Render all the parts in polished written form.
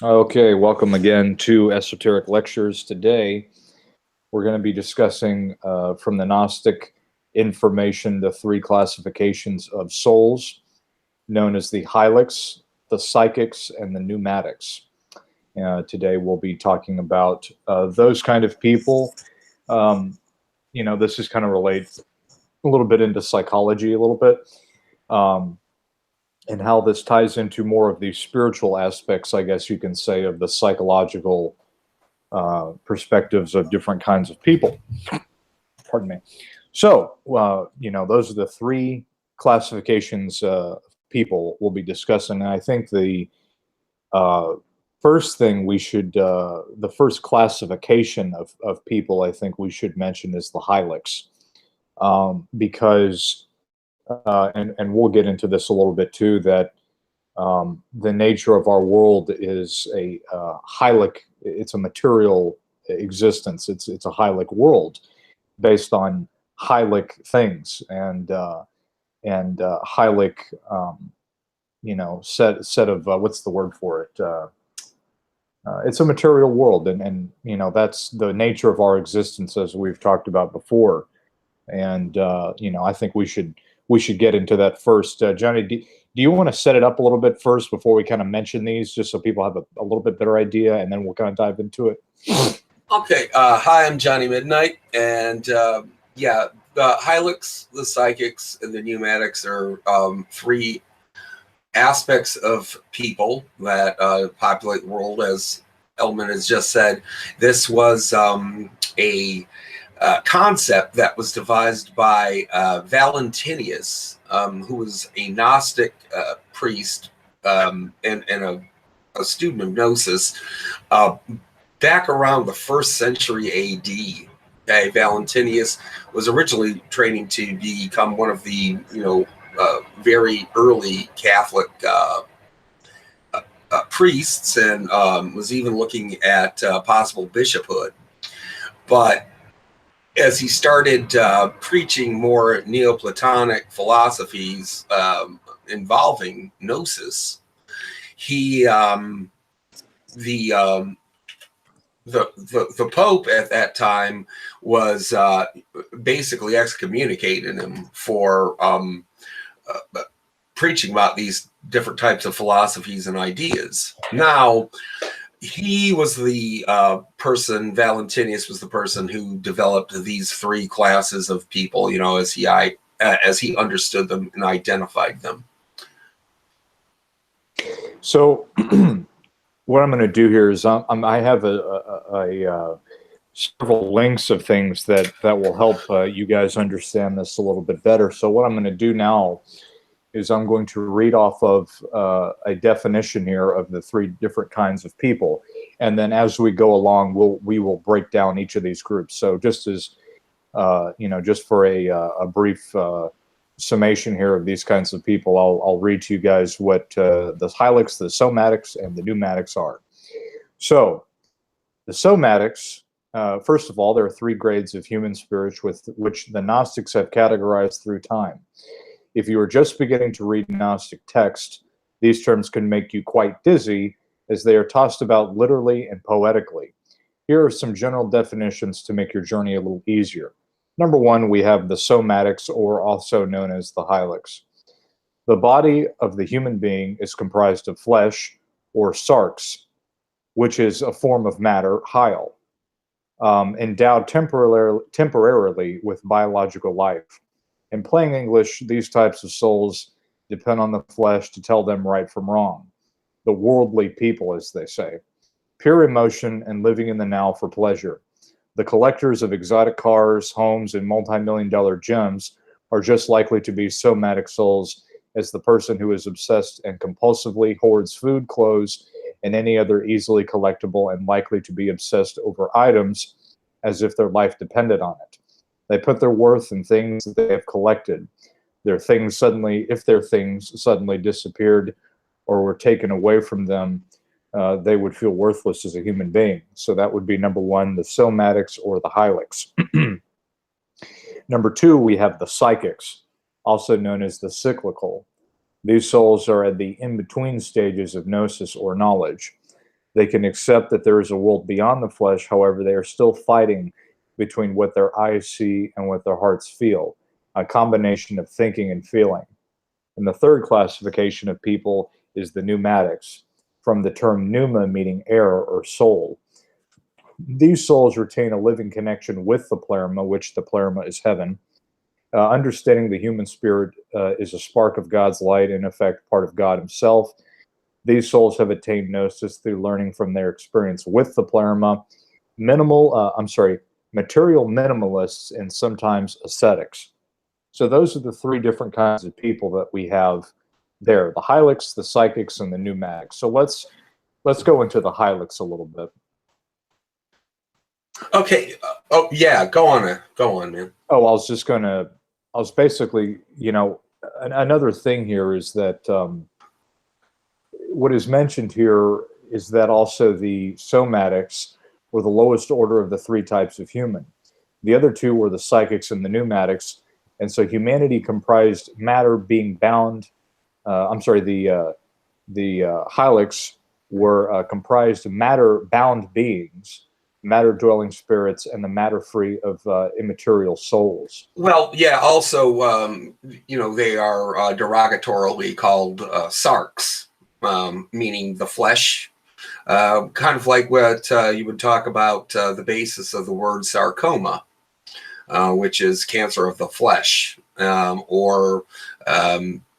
Okay, welcome again to Esoteric Lectures. Today, we're going to be discussing from the Gnostic information the three classifications of souls, known as the Hylics, the Psychics, and the Pneumatics. Today, we'll be talking about those kind of people. This is kind of relates a little bit into psychology, a little bit. And how this ties into more of the spiritual aspects, I guess you can say, of the psychological perspectives of different kinds of people. Pardon me. So, those are the three classifications of people we'll be discussing. And I think the first thing the first classification of people I think we should mention is the Hylics, because, and we'll get into this a little bit too, that the nature of our world is a Hylic. It's a material existence. It's a Hylic world based on Hylic things and Hylic, set of what's the word for it? It's a material world, and that's the nature of our existence, as we've talked about before. And I think we should get into that first. Johnny, do you want to set it up a little bit first before we kind of mention these, just so people have a little bit better idea, and then we'll kind of dive into it? Okay. Hi, I'm Johnny Midnight, and the Hilux, the Psychics, and the Pneumatics are three aspects of people that populate the world, as Elman has just said. This was a concept that was devised by Valentinius, who was a Gnostic priest and a student of Gnosis, back around the 1st century AD. Valentinius was originally training to become one of the very early Catholic priests, and was even looking at possible bishophood. But as he started preaching more Neoplatonic philosophies involving Gnosis, the Pope at that time was basically excommunicating him for preaching about these different types of philosophies and ideas. Now, he was the Valentinius was the person who developed these three classes of people, as he understood them and identified them. So, what I'm going to do here is I have several links of things that will help you guys understand this a little bit better. So what I'm going to do now is I'm going to read off of a definition here of the three different kinds of people, and then as we go along, we will break down each of these groups. So just as just for a brief summation here of these kinds of people, I'll read to you guys what the Hylics, the Somatics, and the Pneumatics are. So the Somatics, first of all, there are three grades of human spirits with which the Gnostics have categorized through time. If you are just beginning to read Gnostic text, these terms can make you quite dizzy, as they are tossed about literally and poetically. Here are some general definitions to make your journey a little easier. Number one, we have the Somatics, or also known as the Hylics. The body of the human being is comprised of flesh, or sarx, which is a form of matter, hyle, endowed temporarily with biological life. In plain English, these types of souls depend on the flesh to tell them right from wrong. The worldly people, as they say. Pure emotion and living in the now for pleasure. The collectors of exotic cars, homes, and multi-million-dollar gems are just likely to be somatic souls as the person who is obsessed and compulsively hoards food, clothes, and any other easily collectible and likely to be obsessed over items as if their life depended on it. They put their worth in things that they have collected. If their things suddenly disappeared or were taken away from them, they would feel worthless as a human being. So that would be number one, the Somatics or the Hylics. Number two, we have the Psychics, also known as the cyclical. These souls are at the in-between stages of gnosis or knowledge. They can accept that there is a world beyond the flesh. However, they are still fighting between what their eyes see and what their hearts feel, a combination of thinking and feeling. And the third classification of people is the pneumatics, from the term pneuma meaning air or soul. These souls retain a living connection with the pleroma, which the pleroma is heaven. Understanding the human spirit is a spark of God's light, in effect, part of God himself. These souls have attained gnosis through learning from their experience with the pleroma. Material minimalists and sometimes ascetics. So those are the three different kinds of people that we have there: the Hylics, the psychics, and the pneumatics. So let's go into the Hylics a little bit. Okay. Oh yeah, go on, man. Oh, I was basically, another thing here is that what is mentioned here is that also the somatics were the lowest order of the three types of human. The other two were the psychics and the pneumatics. And so humanity comprised matter being bound. The Hylics were comprised of matter-bound beings, matter-dwelling spirits, and the matter-free of immaterial souls. Well, yeah. Also, they are derogatorily called sarks, meaning the flesh. Kind of like what you would talk about the basis of the word sarcoma, which is cancer of the flesh, or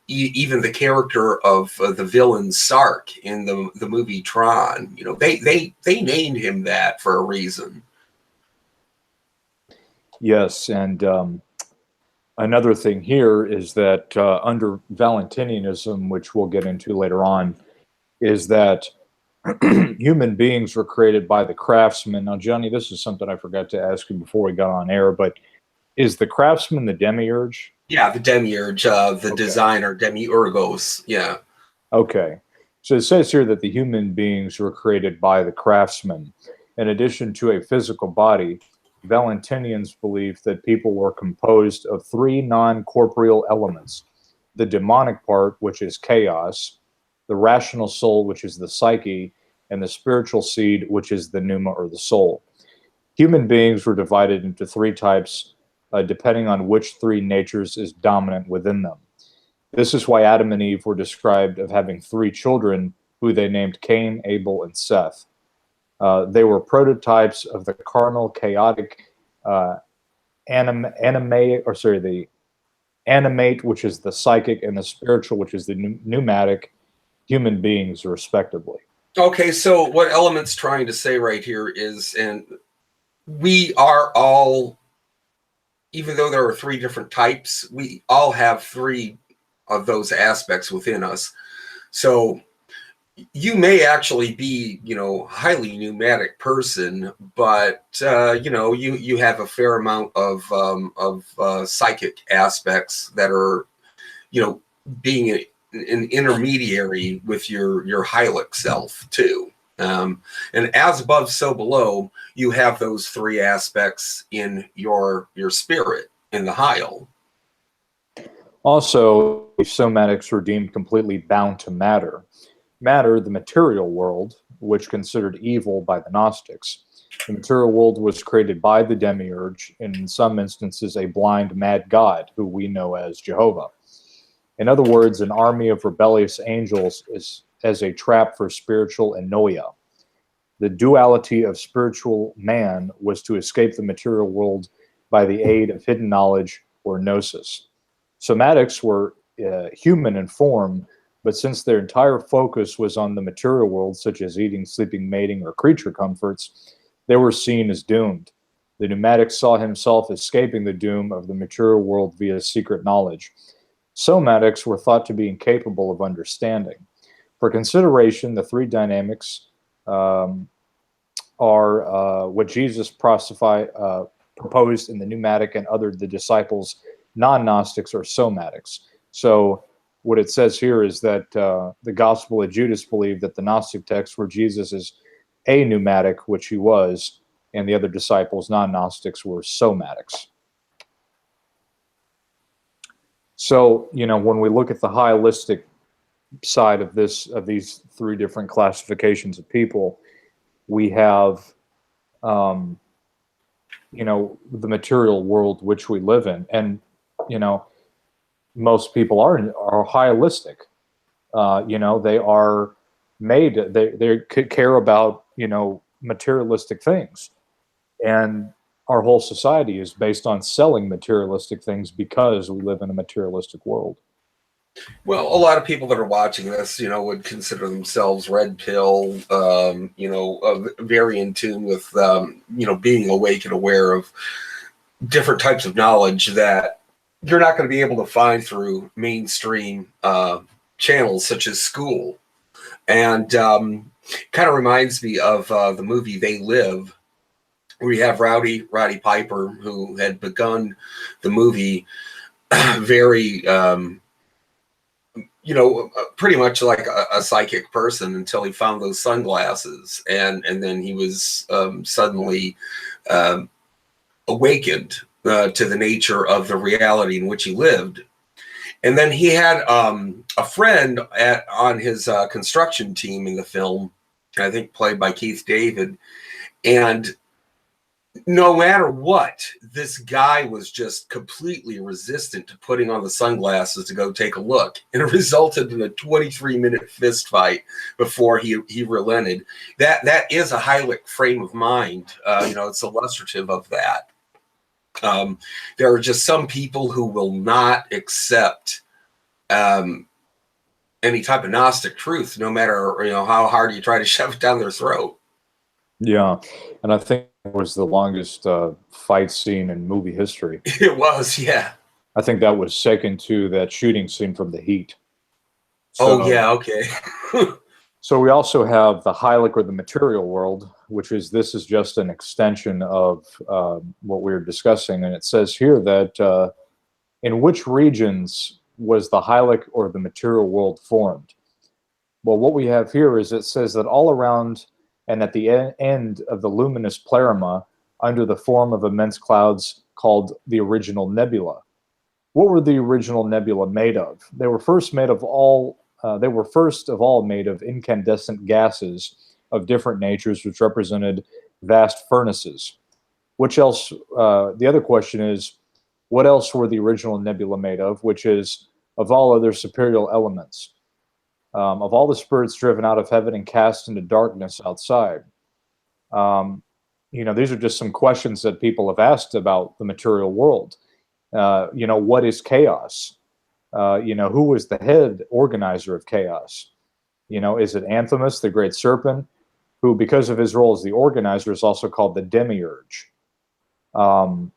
even the character of the villain Sark in the movie Tron. They named him that for a reason. Yes, and another thing here is that under Valentinianism, which we'll get into later on, is that human beings were created by the craftsman. Now, Johnny, this is something I forgot to ask you before we got on air, but is the craftsman the demiurge? Yeah, the demiurge, the designer, demiurgos. Yeah. Okay. So it says here that the human beings were created by the craftsman. In addition to a physical body, Valentinians believed that people were composed of three non-corporeal elements: the demonic part, which is chaos; the rational soul, which is the psyche; and the spiritual seed, which is the pneuma or the soul. Human beings were divided into three types, depending on which three natures is dominant within them. This is why Adam and Eve were described of having three children, who they named Cain, Abel, and Seth. They were prototypes of the carnal, chaotic, the animate, which is the psychic, and the spiritual, which is the pneumatic human beings, respectively. Okay, so what Element's trying to say right here is, and we are all, even though there are three different types, we all have three of those aspects within us. So you may actually be, highly pneumatic person, but you have a fair amount of psychic aspects that are, being an intermediary with your Hilux self too. And as above, so below, you have those three aspects in your spirit in the Hyle. Also, somatics were deemed completely bound to matter. Matter, the material world, which considered evil by the Gnostics. The material world was created by the demiurge, and in some instances a blind, mad god, who we know as Jehovah. In other words, an army of rebellious angels is as a trap for spiritual anoia. The duality of spiritual man was to escape the material world by the aid of hidden knowledge or gnosis. Somatics were human in form, but since their entire focus was on the material world, such as eating, sleeping, mating, or creature comforts, they were seen as doomed. The pneumatic saw himself escaping the doom of the material world via secret knowledge. Somatics were thought to be incapable of understanding. For consideration, the three dynamics are what Jesus proposed in the pneumatic and other the disciples, non-Gnostics or somatics. So what it says here is that the Gospel of Judas believed that the Gnostic texts were Jesus is a pneumatic, which he was, and the other disciples, non-Gnostics, were somatics. So, when we look at the holistic side of these three different classifications of people, we have, um, you know, the material world which we live in, and you know, most people are Hylistic. You know, they are made. They care about, you know, materialistic things, and our whole society is based on selling materialistic things because we live in a materialistic world. Well, a lot of people that are watching this, you know, would consider themselves red pill, you know, very in tune with, you know, being awake and aware of different types of knowledge that you're not going to be able to find through mainstream channels such as school. And kind of reminds me of the movie They Live, where you have Roddy Piper, who had begun the movie very, you know, pretty much like a psychic person until he found those sunglasses, and then he was suddenly awakened to the nature of the reality in which he lived. And then he had a friend on his construction team in the film, I think played by Keith David. And no matter what, this guy was just completely resistant to putting on the sunglasses to go take a look. And it resulted in a 23-minute fist fight before he relented. That is a Hylic frame of mind. You know, it's illustrative of that. There are just some people who will not accept any type of Gnostic truth, no matter, you know, how hard you try to shove it down their throat. Yeah, and I think it was the longest fight scene in movie history. It was, yeah. I think that was second to that shooting scene from The Heat. Oh, So, yeah, okay. so we also have the Hylic, or the material world, which is, this is just an extension of what we were discussing. And it says here that in which regions was the Hylic or the material world formed? Well, what we have here is, it says that all around and at the end of the luminous pleroma, under the form of immense clouds called the original nebula. What were the original nebula made of? They were first made of all. They were first of all made of incandescent gases of different natures, which represented vast furnaces. Which else? The other question is, what else were the original nebula made of? Which is, of all other superior elements, of all the spirits driven out of heaven and cast into darkness outside. You know, these are just some questions that people have asked about the material world. You know, what is chaos? You know, who was the head organizer of chaos? You know, is it Anthemus, the great serpent, who, because of his role as the organizer, is also called the demiurge? What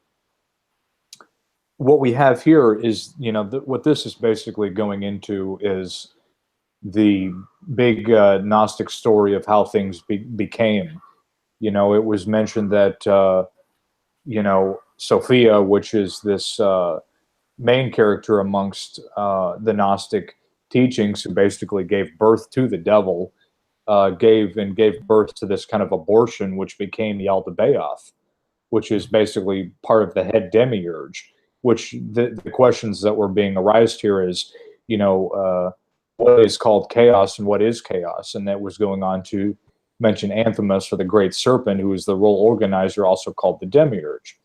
we have here is, you know, what this is basically going into is the big Gnostic story of how things became. You know, it was mentioned that, you know, Sophia, which is this main character amongst the Gnostic teachings, who basically gave birth to the devil, gave birth to this kind of abortion, which became Yaldabaoth, which is basically part of the head demiurge. Which the questions that were being arised here is, you know, what is called chaos and what is chaos? And that was going on to mention Anthemus, or the great serpent, who is the role organizer, also called the demiurge.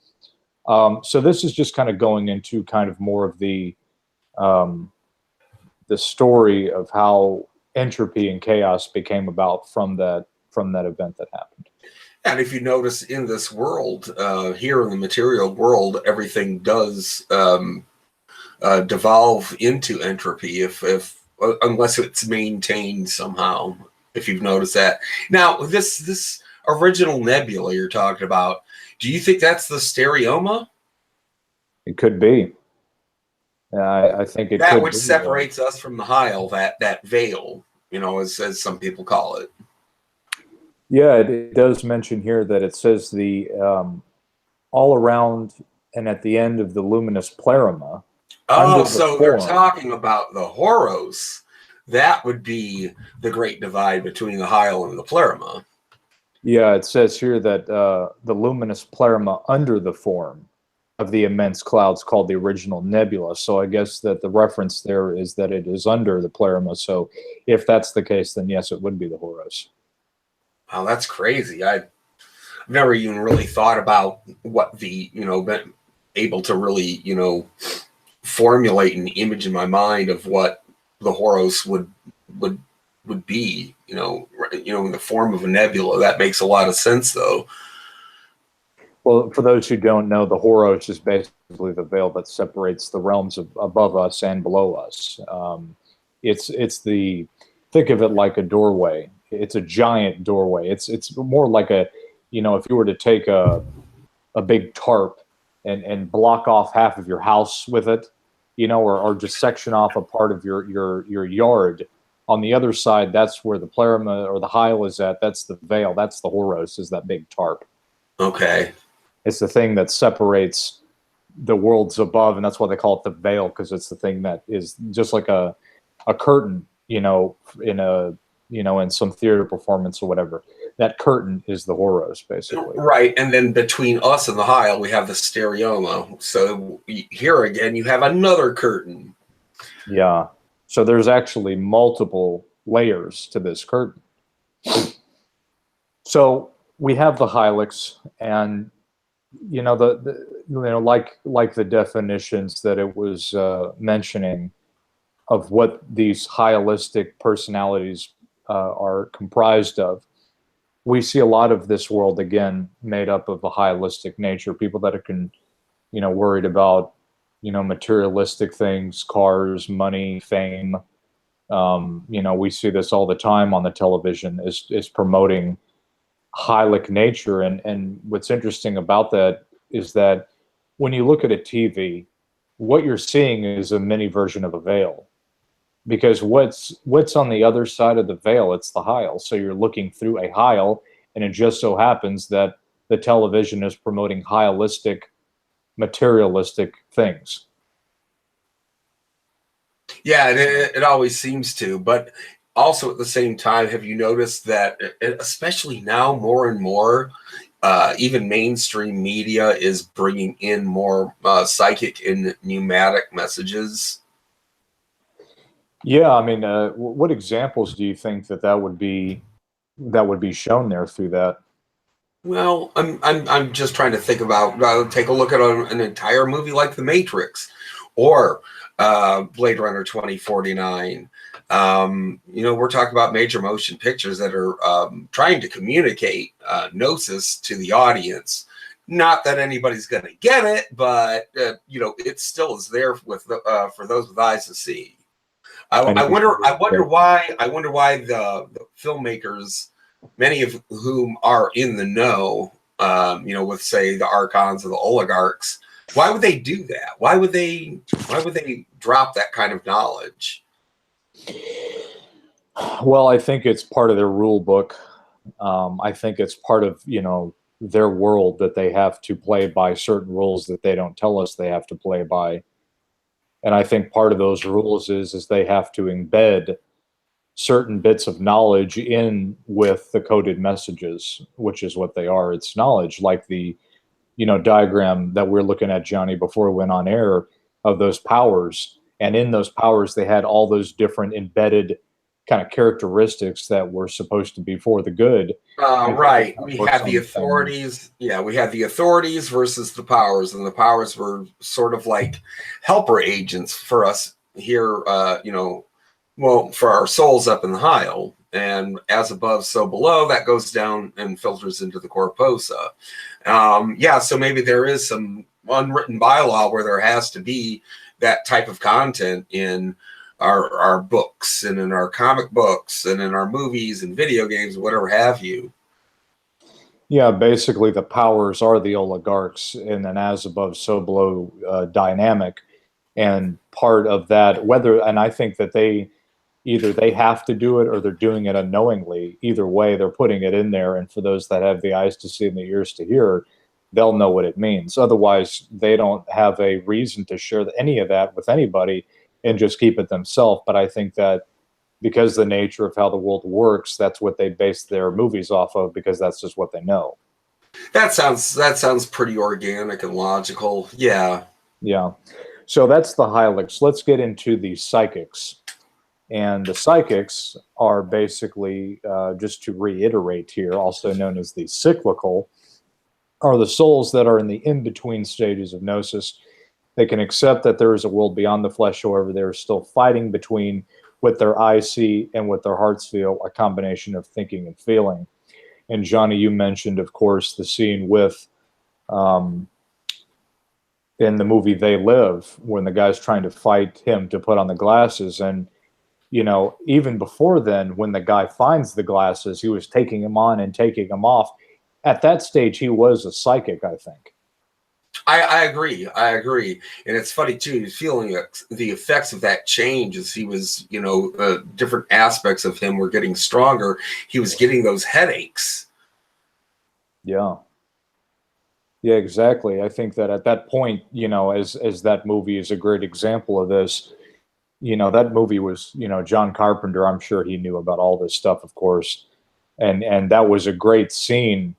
So this is just kind of going into kind of more of the story of how entropy and chaos became about from that event that happened. And if you notice in this world, here in the material world, everything does devolve into entropy if unless it's maintained somehow. If you've noticed that. Now, this original nebula you're talking about, do you think that's the stereoma? It could be. I think it that could which be, separates us from the Hyle, that veil, you know, as some people call it. Yeah, it does mention here that it says the all around and at the end of the luminous pleroma. Oh, so they're talking about the Horos. That would be the great divide between the Hyle and the pleroma. Yeah, it says here that the luminous pleroma under the form of the immense clouds called the original nebula. So I guess that the reference there is that it is under the pleroma. So if that's the case, then yes, it would be the Horos. Wow, that's crazy. I've never even really thought about what the, been able to really, formulate an image in my mind of what the Horos would would be, in the form of a nebula. That makes a lot of sense, though. Well, for those who don't know, the Horos is basically the veil that separates the realms above us and below us. It's the think of it like a doorway. It's a giant doorway. It's more like a, if you were to take a big tarp and block off half of your house with it, or just section off a part of your yard. On the other side, that's where the pleroma or the hyle is at. That's the veil. That's the Horos, is that big tarp. Okay. It's the thing that separates the worlds above, and that's why they call it the veil, because it's the thing that is just like a curtain, in some theater performance or whatever. That curtain is the Horos, basically. Right, and then between us and the Hyle, we have the stereoma. So here again, you have another curtain. Yeah. So there's actually multiple layers to this curtain. So we have the Hylics, and like the definitions that it was mentioning of what these hylistic personalities are comprised of. We see a lot of this world again made up of a hylistic nature. People that are worried about materialistic things, cars, money, fame. We see this all the time on the television is promoting Hylic nature. And what's interesting about that is that when you look at a TV, what you're seeing is a mini version of a veil. Because what's on the other side of the veil? It's the Hyle. So you're looking through a Hyle, and it just so happens that the television is promoting Hylistic, materialistic things. Yeah, it always seems to, but also at the same time, have you noticed that, especially now, more and more, even mainstream media is bringing in more psychic and pneumatic messages? Yeah, I mean, what examples do you think that would be shown there through that? Well, I'm just trying to think about, take a look at an entire movie like The Matrix, or Blade Runner 2049. We're talking about major motion pictures that are trying to communicate gnosis to the audience. Not that anybody's going to get it, but it still is there for those with eyes to see. I wonder why the filmmakers, many of whom are in the know, with, say, the archons or the oligarchs, why would they do that? Why would they drop that kind of knowledge? Well, I think it's part of their rule book. I think it's part of their world, that they have to play by certain rules that they don't tell us they have to play by. And I think part of those rules is they have to embed certain bits of knowledge in with the coded messages, which is what they are. It's knowledge, like the diagram that we're looking at, Johnny, before we went on air, of those powers. And in those powers, they had all those different embedded kind of characteristics that were supposed to be for the good. Right. We had the authorities. Yeah, we had the authorities versus the powers, and the powers were sort of like helper agents for us here, for our souls up in the Hyle. And as above, so below, that goes down and filters into the corposa. So maybe there is some unwritten bylaw where there has to be that type of content in our books and in our comic books and in our movies and video games, whatever have you. Yeah, basically the powers are the oligarchs in an as above, so below dynamic. And part of that, and I think that either they have to do it or they're doing it unknowingly. Either way, they're putting it in there. And for those that have the eyes to see and the ears to hear, they'll know what it means. Otherwise, they don't have a reason to share any of that with anybody and just keep it themselves. But I think that because the nature of how the world works, that's what they base their movies off of, because that's just what they know. That sounds pretty organic and logical. Yeah. Yeah. So that's the Hylics. Let's get into the psychics. And the psychics are basically, just to reiterate here, also known as the cyclical, are the souls that are in the in-between stages of gnosis. They can accept that there is a world beyond the flesh, however, they're still fighting between what their eyes see and what their hearts feel, a combination of thinking and feeling. And Johnny, you mentioned, of course, the scene with, in the movie They Live, when the guy's trying to fight him to put on the glasses. And, you know, even before then, when the guy finds the glasses, he was taking them on and taking them off. At that stage, he was a psychic, I think. I agree. I agree. And it's funny, too, he's feeling the effects of that change as he was, you know, different aspects of him were getting stronger. He was getting those headaches. Yeah. Yeah, exactly. I think that at that point, you know, as that movie is a great example of this, you know, that movie was, you know, John Carpenter, I'm sure he knew about all this stuff, of course. And that was a great scene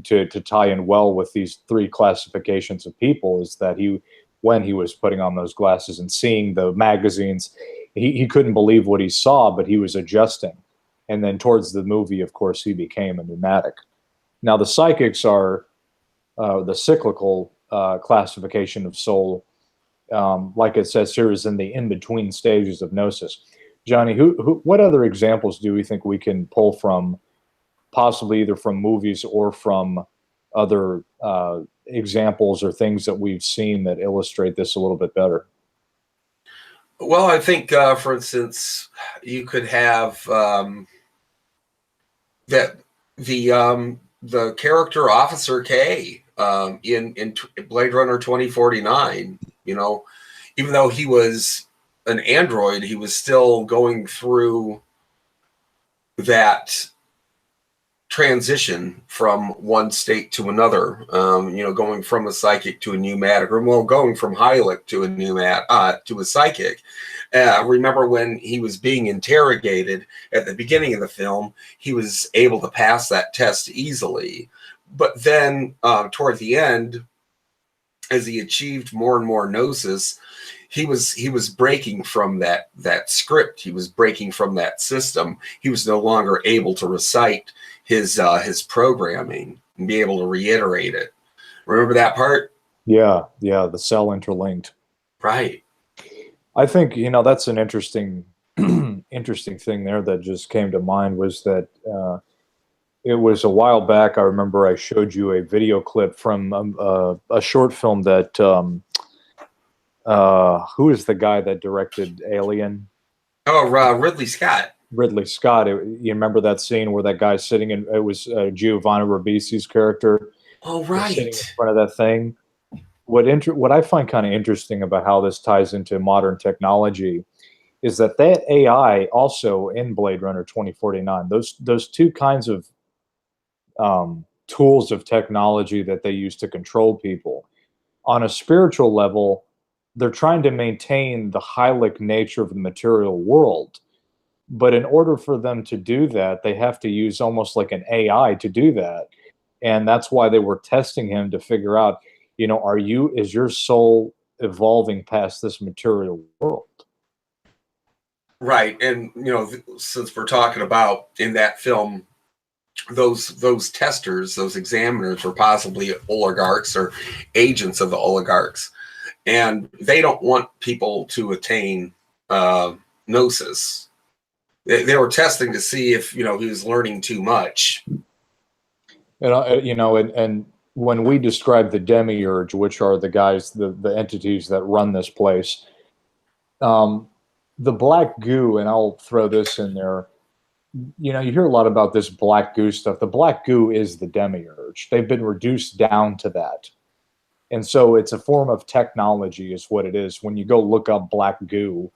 to tie in well with these three classifications of people, is that he, when he was putting on those glasses and seeing the magazines, he couldn't believe what he saw, but he was adjusting. And then towards the movie, of course, he became a pneumatic. Now, the psychics are the cyclical classification of soul. Like it says here, is in the in-between stages of gnosis. Johnny, what other examples do we think we can pull from, possibly either from movies or from other examples or things that we've seen that illustrate this a little bit better? Well, I think, for instance, you could have that the character Officer K in Blade Runner 2049. You know, even though he was an android, he was still going through that transition from one state to another, you know, going from a psychic to a pneumatic, or well, going from Hylic to a pneumatic to a psychic. Remember when he was being interrogated at the beginning of the film, he was able to pass that test easily. But then toward the end, as he achieved more and more gnosis, he was breaking from that script. He was breaking from that system. He was no longer able to recite his programming and be able to reiterate it. Remember that part? Yeah, yeah, the cell interlinked. Right. I think, you know, that's an interesting interesting thing there that just came to mind, was that it was a while back. I remember I showed you a video clip from a short film that who is the guy that directed Alien? Oh, Ridley Scott. Ridley Scott. You remember that scene where that guy's sitting in, it was Giovanni Ribisi's character. Oh, Was sitting in right. front of that thing. What I find kind of interesting about how this ties into modern technology is that AI also in Blade Runner 2049, those two kinds of tools of technology that they use to control people. On a spiritual level, they're trying to maintain the Hylic nature of the material world. But in order for them to do that, they have to use almost like an AI to do that. And that's why they were testing him to figure out, you know, is your soul evolving past this material world? Right. And, you know, since we're talking about in that film, those testers, those examiners were possibly oligarchs or agents of the oligarchs. And they don't want people to attain gnosis. They were testing to see if, you know, he was learning too much. You know, and when we describe the demiurge, which are the guys, the entities that run this place, the black goo, and I'll throw this in there. You know, you hear a lot about this black goo stuff. The black goo is the demiurge. They've been reduced down to that. And so it's a form of technology is what it is. When you go look up black goo,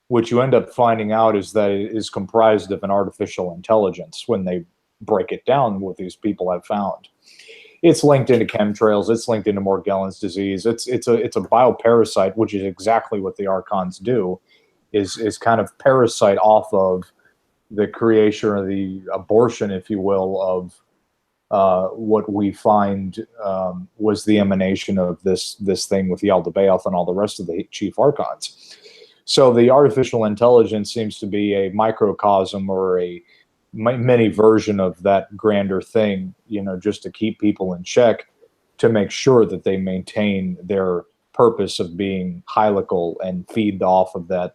what you end up finding out is that it is comprised of an artificial intelligence when they break it down, what these people have found. It's linked into chemtrails. It's linked into Morgellons disease. It's a bioparasite, which is exactly what the archons do, is kind of parasite off of the creation or the abortion, if you will, of what we find was the emanation of this thing with Yaldabaoth and all the rest of the chief archons. So the artificial intelligence seems to be a microcosm or a mini version of that grander thing, just to keep people in check, to make sure that they maintain their purpose of being hylical and feed off of that,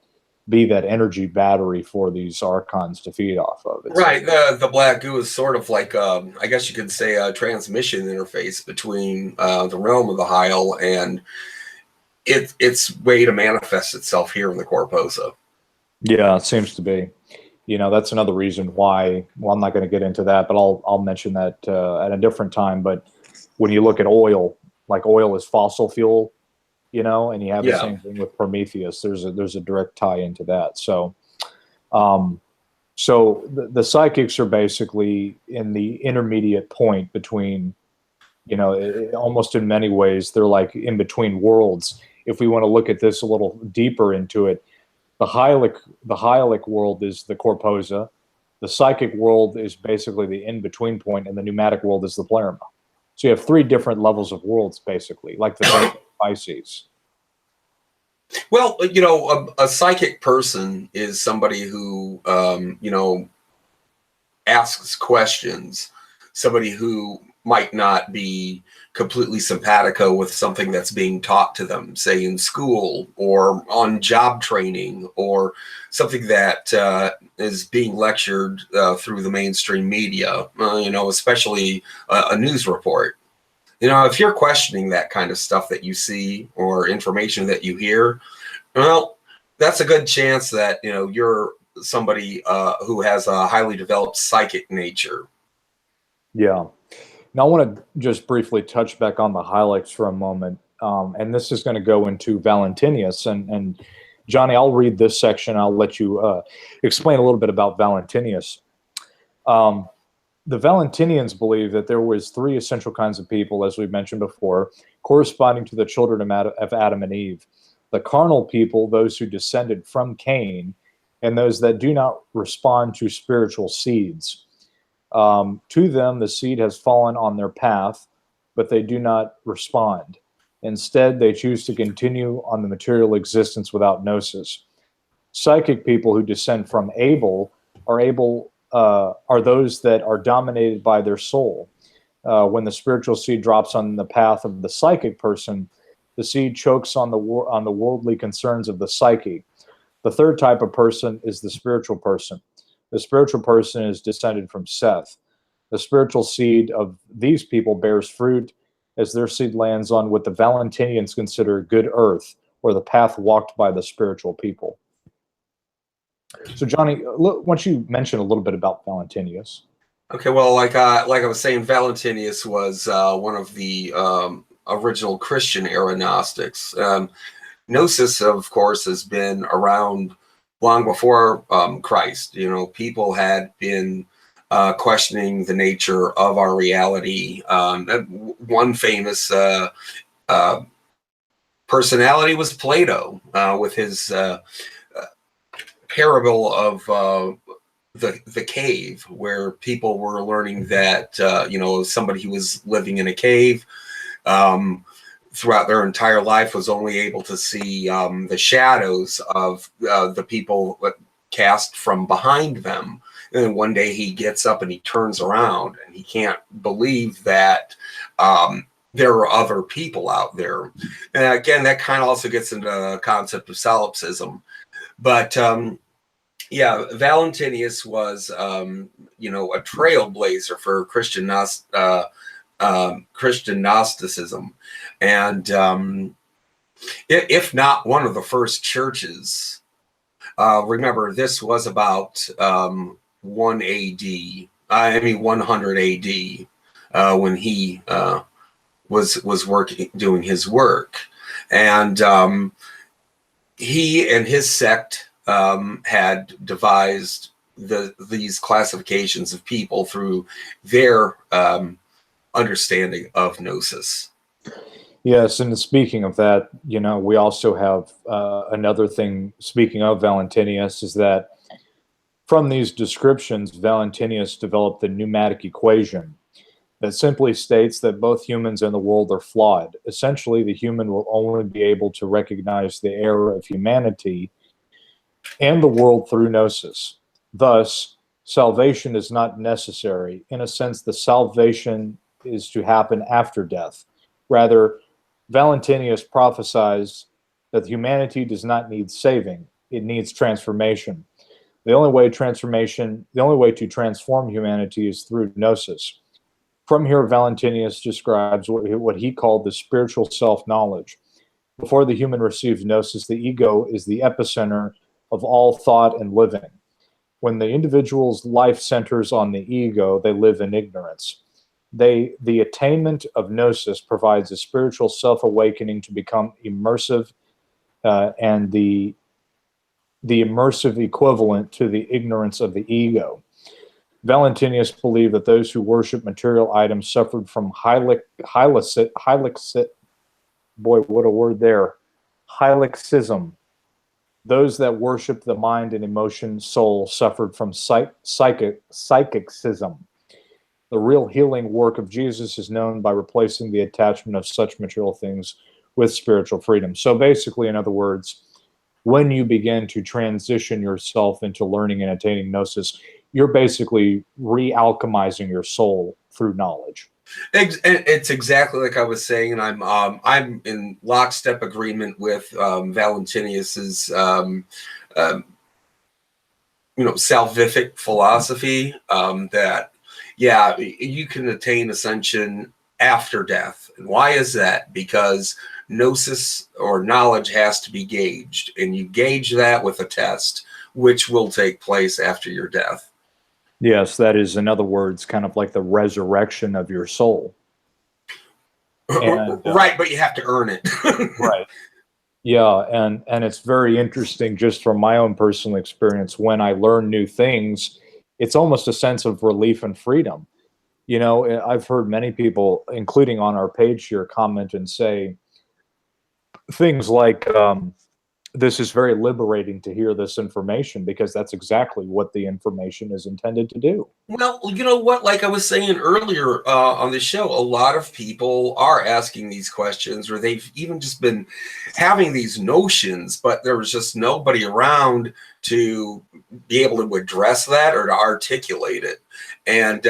be that energy battery for these archons to feed off of. Right. The black goo is sort of like, I guess you could say, a transmission interface between the realm of the Hyle and its way to manifest itself here in the Corposa. Yeah, it seems to be. That's another reason why. Well, I'm not going to get into that, but I'll mention that at a different time. But when you look at oil, like oil is fossil fuel, and you have the same thing with Prometheus. There's a direct tie into that. So, the psychics are basically in the intermediate point between, almost in many ways, they're like in between worlds. If we want to look at this a little deeper into it, the Hylic world is the Corposa. The psychic world is basically the in-between point, and the pneumatic world is the Pleroma. So you have three different levels of worlds, basically, like the Pisces. Well, a psychic person is somebody who, asks questions, somebody who might not be completely simpatico with something that's being taught to them, say in school or on job training, or something that is being lectured through the mainstream media, especially a news report. If you're questioning that kind of stuff that you see or information that you hear, well, that's a good chance that, you're somebody who has a highly developed psychic nature. Yeah. Now, I want to just briefly touch back on the Hylics for a moment. And this is going to go into Valentinius. And Johnny, I'll read this section. I'll let you explain a little bit about Valentinius. The Valentinians believe that there was three essential kinds of people, as we mentioned before, corresponding to the children of Adam and Eve. The carnal people, those who descended from Cain, and those that do not respond to spiritual seeds. To them, the seed has fallen on their path, but they do not respond. Instead, they choose to continue on the material existence without gnosis. Psychic people who descend from Abel are those that are dominated by their soul. When the spiritual seed drops on the path of the psychic person, the seed chokes on the worldly concerns of the psyche. The third type of person is the spiritual person. The spiritual person is descended from Seth. The spiritual seed of these people bears fruit as their seed lands on what the Valentinians consider good earth, or the path walked by the spiritual people. So, Johnny, why don't you mention a little bit about Valentinius? Okay, well, like I was saying, Valentinius was one of the original Christian era Gnostics. Gnosis, of course, has been around long before Christ. People had been questioning the nature of our reality. One famous personality was Plato, with his parable of the cave, where people were learning that somebody who was living in a cave throughout their entire life was only able to see the shadows of the people cast from behind them. And then one day he gets up and he turns around and he can't believe that there are other people out there. And again, that kind of also gets into the concept of solipsism. But Valentinius was, a trailblazer for Christian Gnosticism. And if not one of the first churches, remember, this was about 100 AD, when he was doing his work. And he and his sect had devised these classifications of people through their understanding of gnosis. Yes, and speaking of that, we also have another thing, speaking of Valentinius, is that from these descriptions, Valentinius developed the pneumatic equation that simply states that both humans and the world are flawed. Essentially, the human will only be able to recognize the error of humanity and the world through Gnosis. Thus, salvation is not necessary. In a sense, the salvation is to happen after death. Rather, Valentinius prophesies that humanity does not need saving, it needs transformation. The only way to transform humanity is through Gnosis. From here, Valentinius describes what he called the spiritual self-knowledge. Before the human receives Gnosis, the ego is the epicenter of all thought and living. When the individual's life centers on the ego, they live in ignorance. The attainment of Gnosis provides a spiritual self-awakening to become immersive, and the immersive equivalent to the ignorance of the ego. Valentinius believed that those who worship material items suffered from Hylics, boy, what a word there, Hylicsism. Those that worship the mind and emotion soul suffered from psychicism. The real healing work of Jesus is known by replacing the attachment of such material things with spiritual freedom. So basically, in other words, when you begin to transition yourself into learning and attaining Gnosis, you're basically re-alchemizing your soul through knowledge. It's exactly like I was saying, and I'm in lockstep agreement with Valentinius's salvific philosophy, that you can attain ascension after death. And why is that? Because Gnosis or knowledge has to be gauged, and you gauge that with a test, which will take place after your death. Yes, that is, in other words, kind of like the resurrection of your soul. And, right, but you have to earn it. Right. Yeah, and it's very interesting just from my own personal experience. When I learn new things, it's almost a sense of relief and freedom. You know, I've heard many people, including on our page here, comment and say things like, this is very liberating to hear this information, because that's exactly what the information is intended to do. Well, you know what? Like I was saying earlier on the show, a lot of people are asking these questions, or they've even just been having these notions, but there was just nobody around to be able to address that or to articulate it. And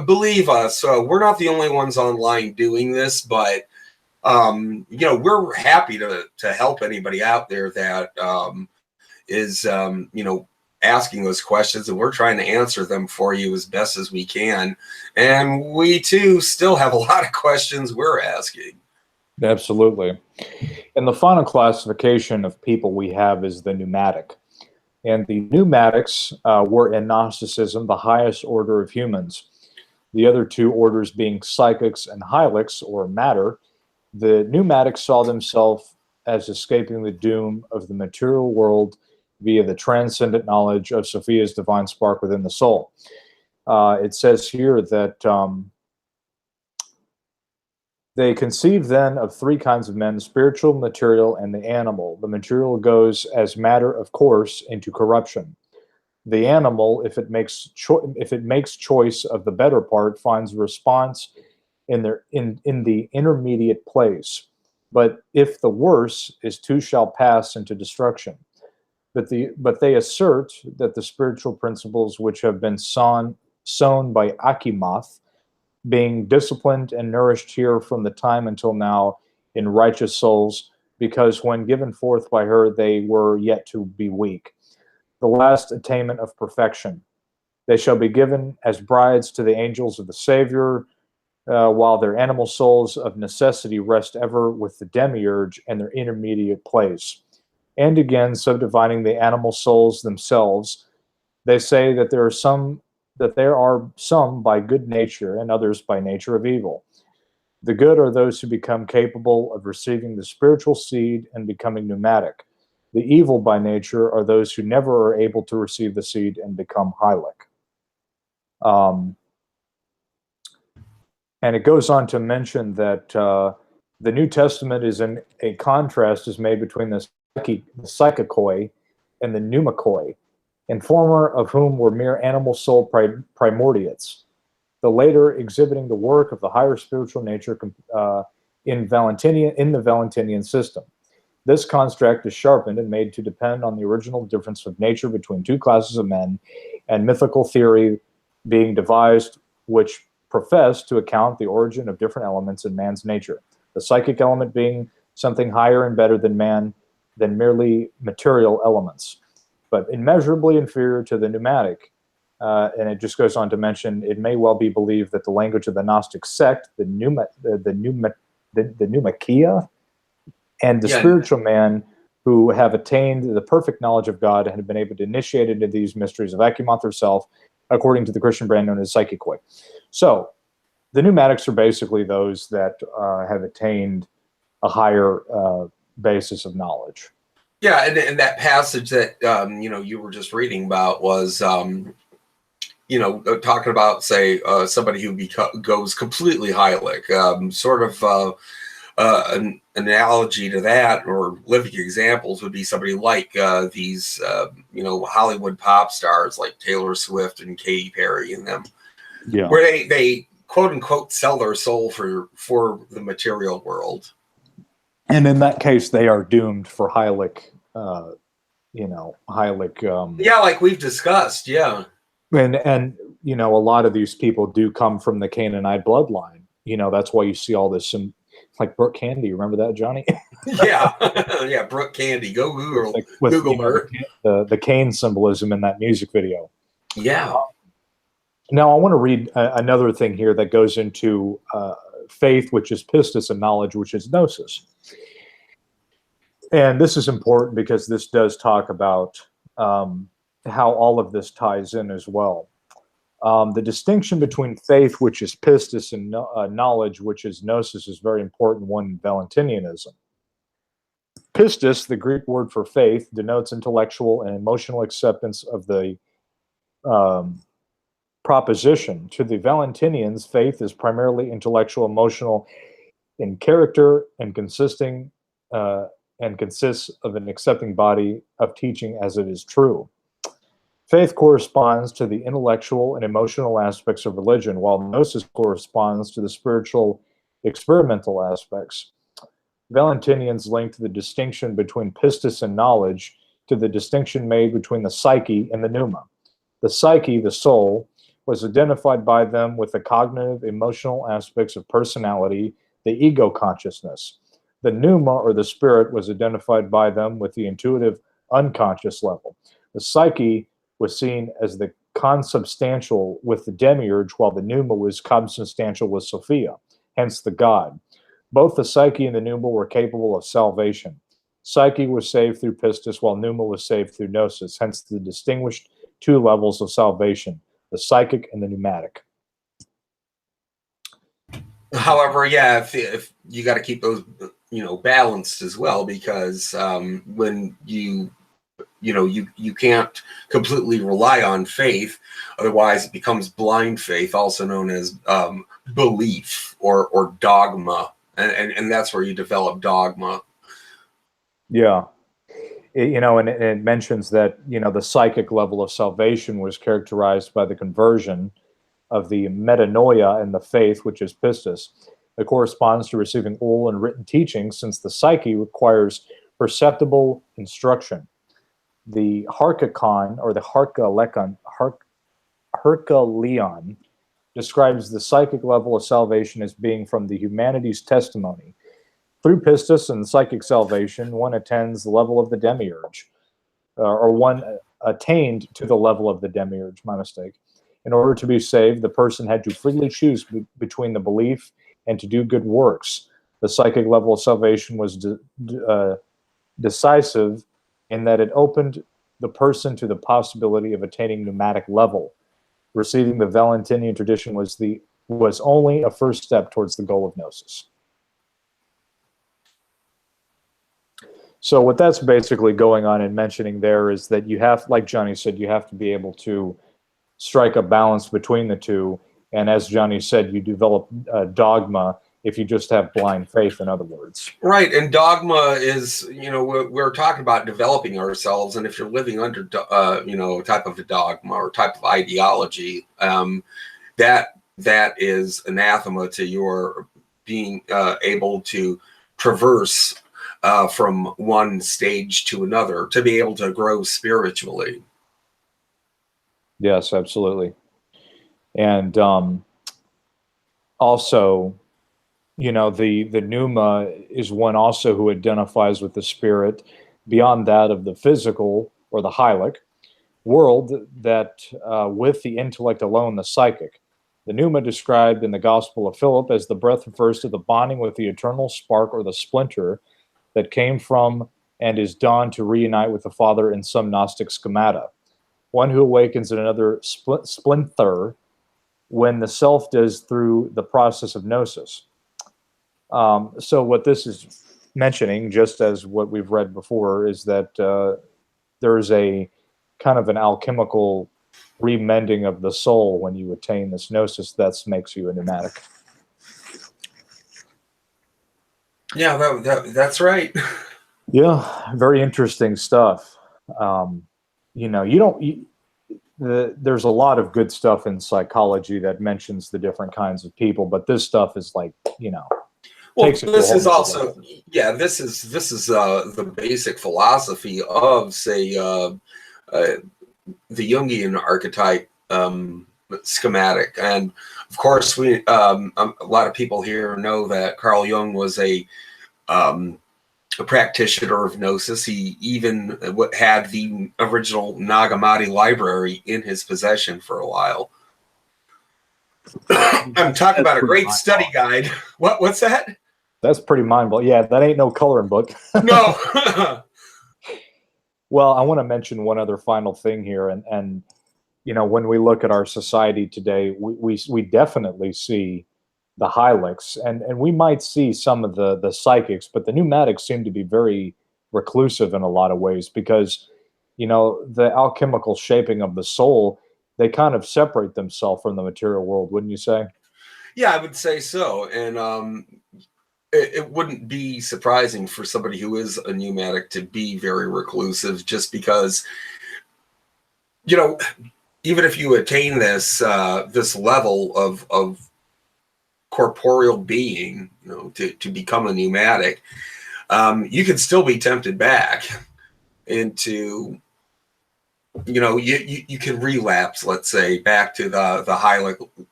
believe us, we're not the only ones online doing this, but we're happy to help anybody out there that is asking those questions, and we're trying to answer them for you as best as we can. And we too still have a lot of questions we're asking. Absolutely. And the final classification of people we have is the pneumatic. And the pneumatics were in Gnosticism the highest order of humans. The other two orders being psychics and Hylics, or matter. The pneumatics saw themselves as escaping the doom of the material world via the transcendent knowledge of Sophia's divine spark within the soul. It says here that they conceive then of three kinds of men: spiritual, material, and the animal. The material goes as matter, of course, into corruption. The animal, if it makes choice of the better part, finds response in the intermediate place. But if the worse is, too shall pass into destruction. But they assert that the spiritual principles which have been sown by Achamoth, being disciplined and nourished here from the time until now in righteous souls, because when given forth by her they were yet to be weak. The last attainment of perfection. They shall be given as brides to the angels of the Savior, while their animal souls of necessity rest ever with the demiurge and their intermediate place. And again, subdividing the animal souls themselves, they say that there are some by good nature and others by nature of evil. The good are those who become capable of receiving the spiritual seed and becoming pneumatic. The evil by nature are those who never are able to receive the seed and become Hylic. And it goes on to mention that the New Testament is in a contrast is made between the psychikoi and the pneumakoi, and former of whom were mere animal soul primordiates, the later exhibiting the work of the higher spiritual nature in the Valentinian system. This construct is sharpened and made to depend on the original difference of nature between two classes of men, and mythical theory being devised which profess to account the origin of different elements in man's nature. The psychic element being something higher and better than man than merely material elements, but immeasurably inferior to the pneumatic. And it just goes on to mention, it may well be believed that the language of the Gnostic sect, the Pneumakia, and the spiritual man who have attained the perfect knowledge of God and have been able to initiate into these mysteries of Acumoth herself, according to the Christian brand known as Psychic Way. So the Pneumatics are basically those that have attained a higher basis of knowledge. Yeah, and that passage that you were just reading about was talking about, say, somebody who goes completely Hylic, sort of an analogy to that, or living examples, would be somebody like these Hollywood pop stars like Taylor Swift and Katy Perry and them, where they quote unquote sell their soul for the material world. And in that case, they are doomed for Hylic. Hylic. Yeah, like we've discussed. Yeah. And a lot of these people do come from the Canaanite bloodline. That's why you see all this, like Brooke Candy. Remember that, Johnny? Yeah, yeah, Brooke Candy. Go Google, Google her. The Cain symbolism in that music video. Yeah. Now I want to read another thing here that goes into faith, which is pistis, and knowledge, which is gnosis. And this is important because this does talk about how all of this ties in as well. The distinction between faith, which is pistis, and knowledge, which is gnosis, is very important one in Valentinianism. Pistis, the Greek word for faith, denotes intellectual and emotional acceptance of the proposition. To the Valentinians, faith is primarily intellectual, emotional in character, and consists of an accepting body of teaching as it is true. Faith corresponds to the intellectual and emotional aspects of religion, while gnosis corresponds to the spiritual, experimental aspects. Valentinians linked the distinction between pistis and knowledge to the distinction made between the psyche and the pneuma. The psyche, the soul, was identified by them with the cognitive, emotional aspects of personality, the ego consciousness. The pneuma, or the spirit, was identified by them with the intuitive, unconscious level. The psyche was seen as the consubstantial with the demiurge, while the pneuma was consubstantial with Sophia, hence the god. Both the psyche and the pneuma were capable of salvation. Psyche was saved through pistis, while pneuma was saved through gnosis, hence the distinguished two levels of salvation, the psychic and the pneumatic. However, yeah, if you got to keep those, balanced as well, because when you can't completely rely on faith, otherwise it becomes blind faith, also known as belief or dogma, and that's where you develop dogma. Yeah. And it mentions that, the psychic level of salvation was characterized by the conversion of the metanoia and the faith, which is pistis. It corresponds to receiving oral and written teaching, since the psyche requires perceptible instruction. The Harkakon, or the Herculeon, describes the psychic level of salvation as being from the humanity's testimony. Through pistis and psychic salvation, one attains the level of the demiurge, or one attained to the level of the demiurge, my mistake. In order to be saved, the person had to freely choose between the belief and to do good works. The psychic level of salvation was decisive in that it opened the person to the possibility of attaining pneumatic level. Receiving the Valentinian tradition was only a first step towards the goal of gnosis. So what that's basically going on and mentioning there is that you have, like Johnny said, you have to be able to strike a balance between the two. And as Johnny said, you develop dogma if you just have blind faith, in other words. Right. And dogma is, we're talking about developing ourselves. And if you're living under, type of a dogma or type of ideology, that is anathema to your being able to traverse from one stage to another to be able to grow spiritually. Yes, absolutely. And also, the pneuma is one also who identifies with the spirit beyond that of the physical or the hylic world, that with the intellect alone, the psychic. The pneuma described in the Gospel of Philip as the breath refers to the bonding with the eternal spark or the splinter that came from and is done to reunite with the Father in some Gnostic schemata. One who awakens in another splinter when the self does through the process of gnosis. So what this is mentioning, just as what we've read before, is that there's a kind of an alchemical remending of the soul when you attain this gnosis that makes you a pneumatic. Yeah, that's right. Yeah, very interesting stuff. There's a lot of good stuff in psychology that mentions the different kinds of people, but this stuff is like, Well, takes it to a this whole is nother also, level. yeah, this is the basic philosophy of, say, the Jungian archetype schematic. And of course, a lot of people here know that Carl Jung was a practitioner of Gnosis. He even had the original Nag Hammadi library in his possession for a while. I'm talking about a great study guide. What's that? That's pretty mind-blowing. Yeah, that ain't no coloring book. No. Well, I want to mention one other final thing here, and when we look at our society today, we definitely see the Hylics, and we might see some of the psychics, but the Pneumatics seem to be very reclusive in a lot of ways because, the alchemical shaping of the soul, they kind of separate themselves from the material world, wouldn't you say? Yeah, I would say so. And it wouldn't be surprising for somebody who is a pneumatic to be very reclusive, just because, even if you attain this level of corporeal being, to become a pneumatic, you can still be tempted back into, you can relapse, let's say, back to the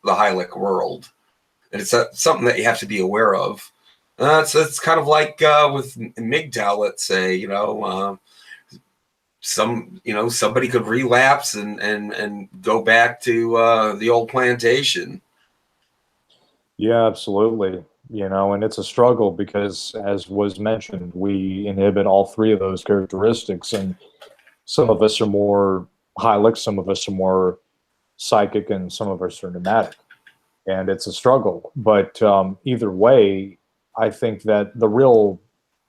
Hylic world, and it's something that you have to be aware of. So it's kind of like with MGTOW, let's say, somebody could relapse and go back to the old plantation. Yeah, absolutely. And it's a struggle because, as was mentioned, we inhibit all three of those characteristics, and some of us are more Hylic, some of us are more psychic, and some of us are pneumatic. And it's a struggle. But either way, I think that the real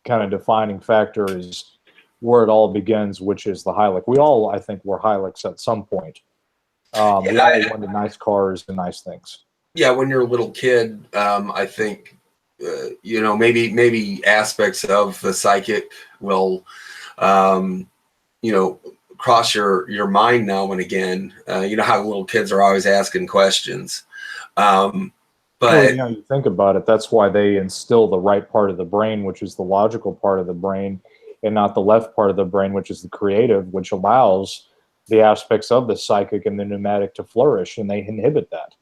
kind of defining factor is where it all begins, which is the Hylic. We all, I think, were Hylics at some point. We all wanted nice cars and nice things. Yeah, when you're a little kid, I think, maybe aspects of the psychic will, cross your mind now and again. You know how little kids are always asking questions. But well, you think about it, that's why they instill the right part of the brain, which is the logical part of the brain, and not the left part of the brain, which is the creative, which allows the aspects of the psychic and the pneumatic to flourish, and they inhibit that.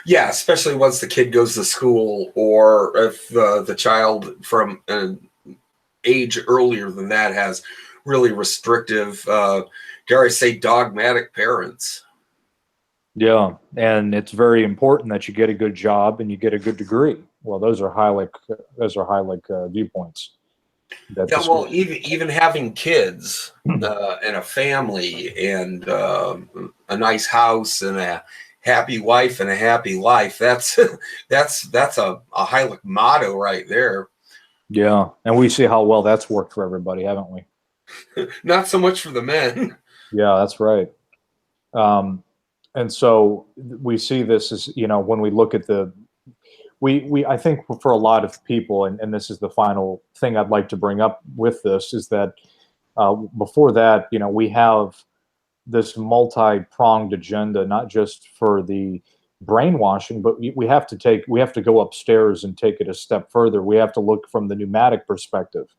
yeah, especially once the kid goes to school, or if the child from an age earlier than that has really restrictive, dare I say, dogmatic parents. Yeah, and it's very important that you get a good job and you get a good degree. Well, those are Hylic viewpoints. Yeah, well, even having kids and a family and a nice house and a happy wife and a happy life, that's a Hylic motto right there. Yeah, and we see how well that's worked for everybody, haven't we? Not so much for the men. Yeah, that's right. And so we see this as, when we look at I think for a lot of people, and this is the final thing I'd like to bring up with this, is that before that, we have this multi-pronged agenda, not just for the brainwashing, but we have to go upstairs and take it a step further. We have to look from the pneumatic perspective.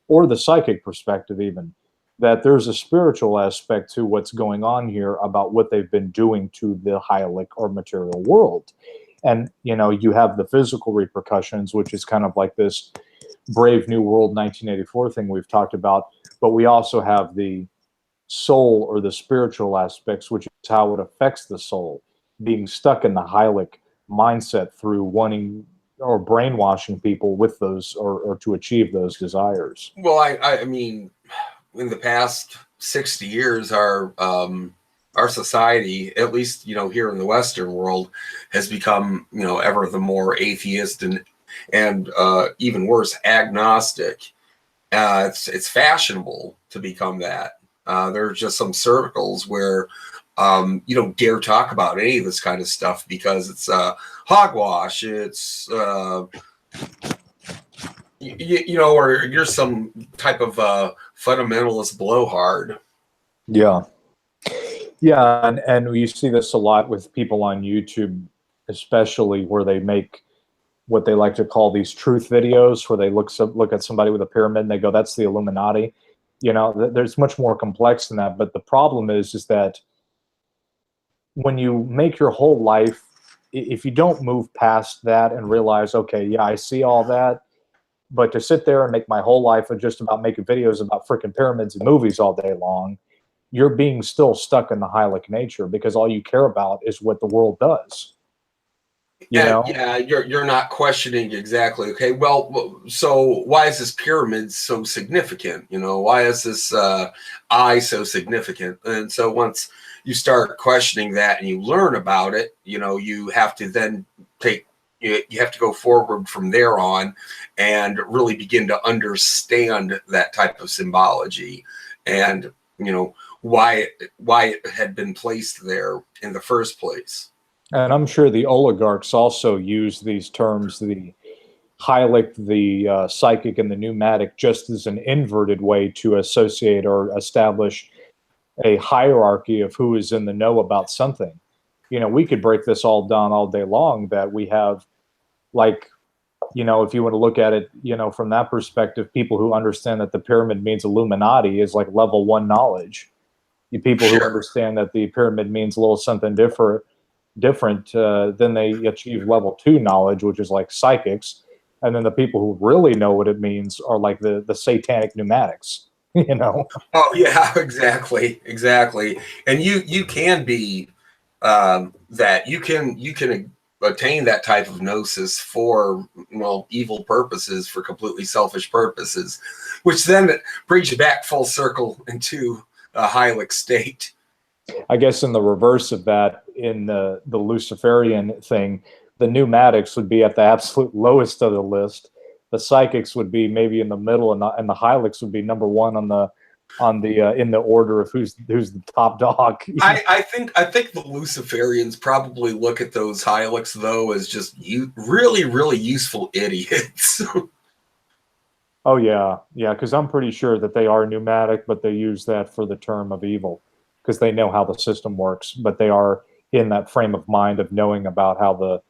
or the psychic perspective even, that there's a spiritual aspect to what's going on here about what they've been doing to the Hylic or material world. And, you know, you have the physical repercussions, which is kind of like this Brave New World 1984 thing we've talked about, but we also have the soul or the spiritual aspects, which is how it affects the soul, being stuck in the Hylic mindset through wanting or brainwashing people with those or to achieve those desires. Well, I mean, in the past 60 years, our society, at least, you know, here in the Western world, has become, you know, ever the more atheist and even worse, agnostic. It's fashionable to become that. There are just some circles where you don't dare talk about any of this kind of stuff because it's hogwash. It's you know, or you're some type of fundamentalist blowhard. Yeah. Yeah, and we see this a lot with people on YouTube, especially where they make what they like to call these truth videos, where they look at somebody with a pyramid and they go, "That's the Illuminati." You know, there's much more complex than that. But the problem is that when you make your whole life, if you don't move past that and realize, okay, yeah, I see all that, but to sit there and make my whole life just about making videos about freaking pyramids and movies all day long, you're being still stuck in the Hylic nature because all you care about is what the world does. You And know? yeah, you're not questioning exactly. Okay, well, so why is this pyramid so significant? You know, why is this eye so significant? And so once you start questioning that and you learn about it, you know, you have to then you have to go forward from there on and really begin to understand that type of symbology and, you know, why it had been placed there in the first place. And I'm sure the oligarchs also use these terms, the Hylic, the psychic, and the pneumatic, just as an inverted way to associate or establish a hierarchy of who is in the know about something. You know, we could break this all down all day long, that we have, like, you know, if you want to look at it, you know, from that perspective, people who understand that the pyramid means Illuminati is like level 1 knowledge. You people who Sure. understand that the pyramid means a little something different, then they achieve level 2 knowledge, which is like psychics. And then the people who really know what it means are like the satanic pneumatics, you know? Oh yeah, exactly. And you can be that you can attain that type of gnosis for, well, evil purposes, for completely selfish purposes, which then brings you back full circle into a Hylic state. I guess in the reverse of that, in the Luciferian thing, the pneumatics would be at the absolute lowest of the list. The psychics would be maybe in the middle, and the Hylics would be number one on the in the order of who's the top dog. I think the Luciferians probably look at those Hylics though as just really useful idiots. Oh yeah, yeah, because I'm pretty sure that they are pneumatic, but they use that for the term of evil because they know how the system works, but they are in that frame of mind of knowing about how the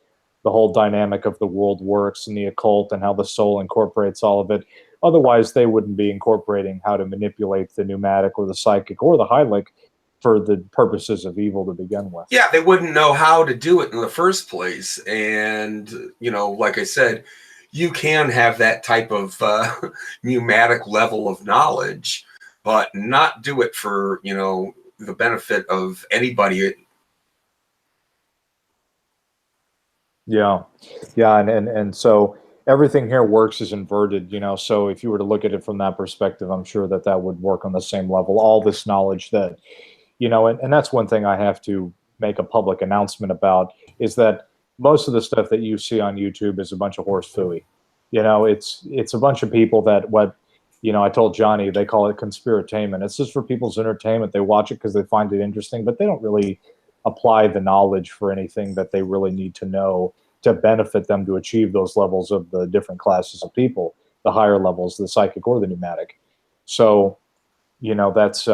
whole dynamic of the world works and the occult and how the soul incorporates all of it. Otherwise, they wouldn't be incorporating how to manipulate the pneumatic or the psychic or the Hylic for the purposes of evil to begin with. Yeah, they wouldn't know how to do it in the first place. And, you know, like I said, you can have that type of pneumatic level of knowledge, but not do it for, you know, the benefit of anybody. Yeah, yeah, and so everything here works is inverted, you know. So if you were to look at it from that perspective, I'm sure that that would work on the same level. All this knowledge that, you know, and that's one thing I have to make a public announcement about is that most of the stuff that you see on YouTube is a bunch of horse phooey. You know, it's a bunch of people that what, you know, I told Johnny they call it conspiratainment. It's just for people's entertainment. They watch it because they find it interesting, but they don't really apply the knowledge for anything that they really need to know to benefit them to achieve those levels of the different classes of people, the higher levels, the psychic or the pneumatic. So, you know, that's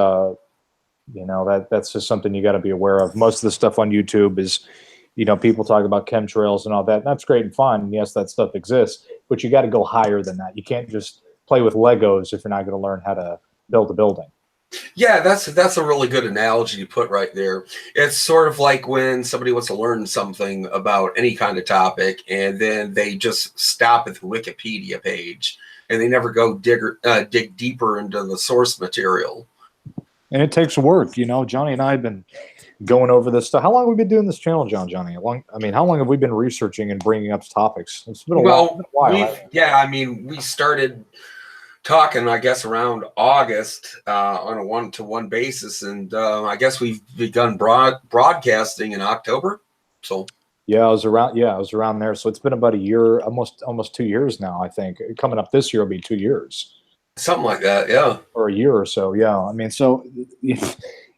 that's just something you got to be aware of. Most of the stuff on YouTube is, you know, people talk about chemtrails and all that. And that's great and fine. And yes, that stuff exists, but you got to go higher than that. You can't just play with Legos if you're not going to learn how to build a building. Yeah, that's a really good analogy you put right there. It's sort of like when somebody wants to learn something about any kind of topic, and then they just stop at the Wikipedia page, and they never go dig deeper into the source material. And it takes work, you know. Johnny and I have been going over this stuff. How long have we been doing this channel, Johnny? How long have we been researching and bringing up topics? It's been a while. We started talking, I guess, around August on a one-to-one basis, and I guess we've begun broadcasting in October. So yeah, I was around there. So it's been about a year, almost 2 years now. I think coming up this year will be 2 years. Something like that, yeah. Or a year or so, yeah. I mean, so,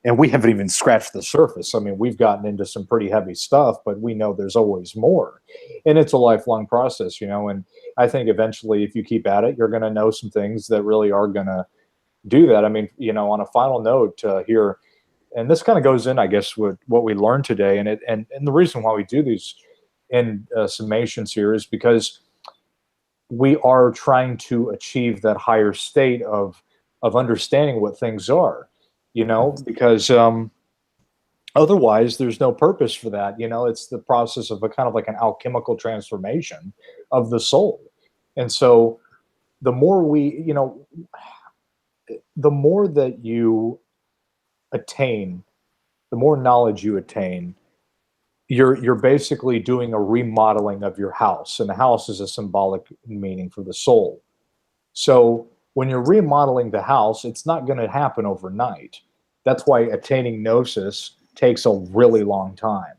and we haven't even scratched the surface. I mean, we've gotten into some pretty heavy stuff, but we know there's always more. And it's a lifelong process, you know, and I think eventually if you keep at it, you're going to know some things that really are going to do that. I mean, you know, on a final note here, and this kind of goes in, I guess, with what we learned today. And the reason why we do these in summations here is because we are trying to achieve that higher state of understanding what things are, you know, because otherwise there's no purpose for that. You know, it's the process of a kind of like an alchemical transformation of the soul. And so the more we, you know, the more that you attain, the more knowledge you attain, you're basically doing a remodeling of your house, and the house is a symbolic meaning for the soul. So when you're remodeling the house, it's not going to happen overnight. That's why attaining gnosis takes a really long time,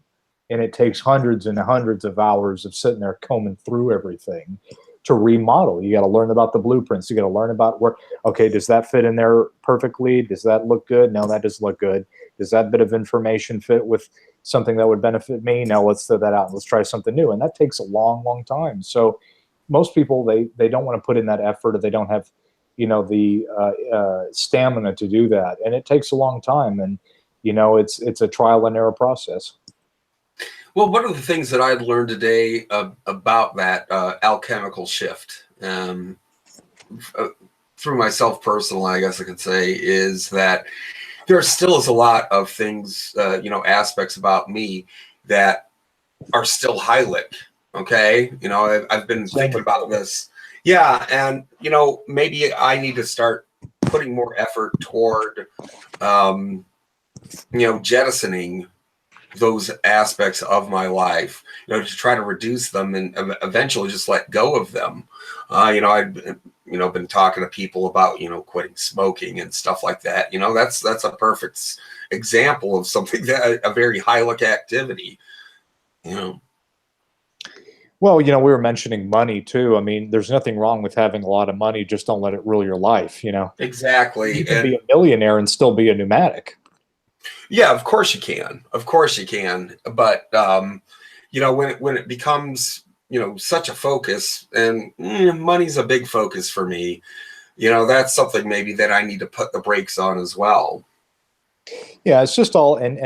and it takes hundreds and hundreds of hours of sitting there combing through everything to remodel. You got to learn about the blueprints. You got to learn about where, okay, does that fit in there perfectly? Does that look good? No, that doesn't look good. Does that bit of information fit with something that would benefit me? No, let's throw that out. Let's try something new. And that takes a long, long time. So most people, they don't want to put in that effort, or they don't have, you know, the stamina to do that. And it takes a long time. And, you know, it's a trial and error process. Well, one of the things that I learned today about that alchemical shift through myself personally, I guess I could say, is that there still is a lot of things, you know, aspects about me that are still Hylic. Okay. You know, I've been thinking about this. Yeah. And, you know, maybe I need to start putting more effort toward, you know, jettisoning those aspects of my life, you know, to try to reduce them and eventually just let go of them. You know, I've been talking to people about, you know, quitting smoking and stuff like that. You know, that's a perfect example of something that a very Hylic activity, you know. Well, you know, we were mentioning money too. I mean, there's nothing wrong with having a lot of money. Just don't let it rule your life, you know. Exactly. You can be a millionaire and still be a pneumatic. Yeah, of course you can. Of course you can. But, you know, when it becomes, you know, such a focus, and money's a big focus for me, you know, that's something maybe that I need to put the brakes on as well. Yeah, it's just all, and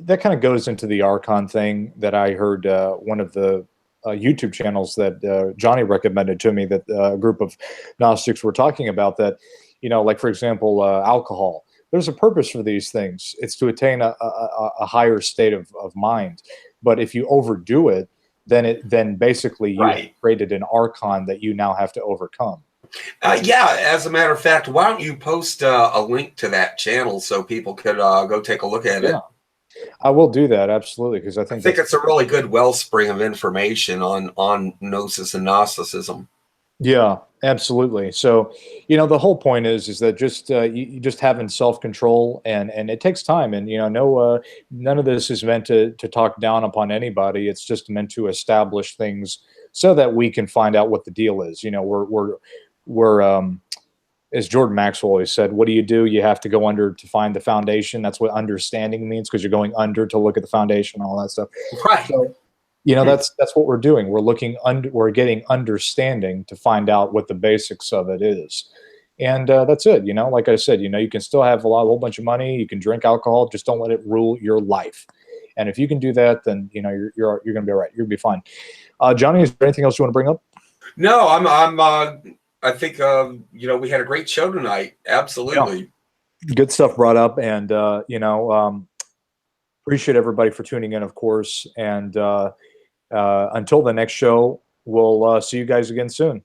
that kind of goes into the Archon thing that I heard one of the YouTube channels that Johnny recommended to me, that a group of Gnostics were talking about, that, you know, like, for example, alcohol. There's a purpose for these things. It's to attain a higher state of mind. But if you overdo it, then basically you have created an Archon that you now have to overcome. Yeah, as a matter of fact, why don't you post a link to that channel so people could go take a look at it? I will do that, absolutely, because I think it's a really good wellspring of information on Gnosis and Gnosticism. Yeah, absolutely. So, you know, the whole point is that just you just having self-control, and it takes time, and, you know, none of this is meant to talk down upon anybody. It's just meant to establish things so that we can find out what the deal is. You know, we're as Jordan Maxwell always said, what do? You have to go under to find the foundation. That's what understanding means, because you're going under to look at the foundation and all that stuff. Right. So, you know, that's what we're doing. We're getting understanding to find out what the basics of it is. And that's it. You know, like I said, you know, you can still have a whole bunch of money. You can drink alcohol. Just don't let it rule your life. And if you can do that, then, you know, you're going to be all right. You'll be fine. Johnny, is there anything else you want to bring up? No, I'm I think you know, we had a great show tonight. Absolutely. Good stuff brought up, and you know, appreciate everybody for tuning in, of course. And until the next show, we'll see you guys again soon.